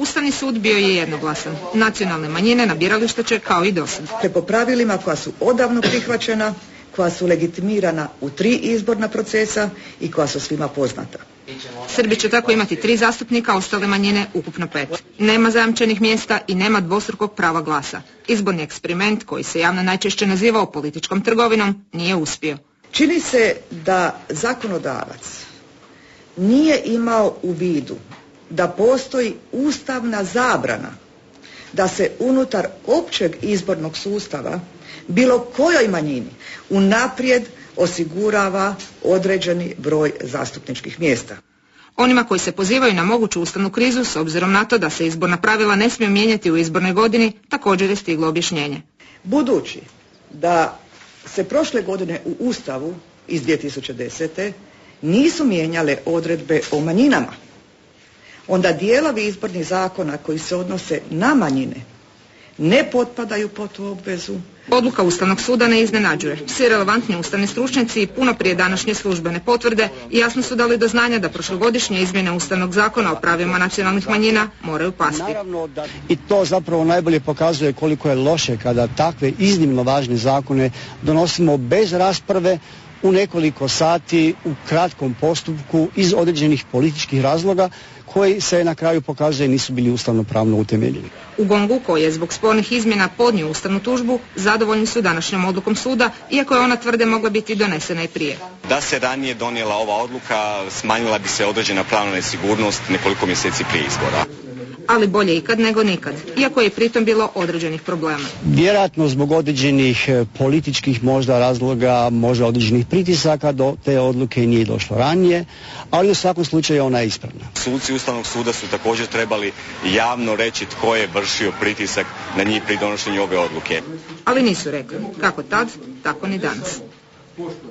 Ustavni sud bio je jednoglasan. Nacionalne manjine na biralište će kao i dosad. Po pravilima koja su odavno prihvaćena, koja su legitimirana u 3 izborna procesa i koja su svima poznata. Srbi će tako imati 3 zastupnika, ostale manjine ukupno 5. Nema zajamčenih mjesta i nema dvostrukog prava glasa. Izborni eksperiment, koji se javno najčešće nazivao političkom trgovinom, nije uspio. Čini se da zakonodavac nije imao u vidu da postoji ustavna zabrana da se unutar općeg izbornog sustava bilo kojoj manjini unaprijed osigurava određeni broj zastupničkih mjesta. Onima koji se pozivaju na moguću ustavnu krizu s obzirom na to da se izborna pravila ne smiju mijenjati u izbornoj godini, također je stiglo objašnjenje. Budući da se prošle godine u Ustavu iz 2010. nisu mijenjale odredbe o manjinama, onda dijelovi izbornih zakona koji se odnose na manjine ne potpadaju pod tu obvezu. Odluka Ustavnog suda ne iznenađuje. Svi relevantni ustavni stručnjaci puno prije današnje službene potvrde jasno su dali do znanja da prošlogodišnje izmjene Ustavnog zakona o pravima nacionalnih manjina moraju pasti. I to zapravo najbolje pokazuje koliko je loše kada takve iznimno važne zakone donosimo bez rasprave, u nekoliko sati, u kratkom postupku, iz određenih političkih razloga koji se na kraju pokazuje nisu bili ustavno-pravno utemeljeni. U GONG-u, koji je zbog spornih izmjena podnio ustavnu tužbu, zadovoljni su današnjom odlukom suda, iako je ona, tvrde, mogla biti donesena i prije. Da se ranije donijela ova odluka, smanjila bi se određena pravna nesigurnost nekoliko mjeseci prije izbora. Ali bolje ikad nego nikad, iako je pritom bilo određenih problema. Vjerojatno zbog određenih političkih možda razloga, možda određenih pritisaka do te odluke nije došlo ranije, ali u svakom slučaju ona je ispravna. Suci Ustavnog suda su također trebali javno reći tko je vršio pritisak na njih pri donošenju ove odluke. Ali nisu rekli, kako tad, tako ni danas.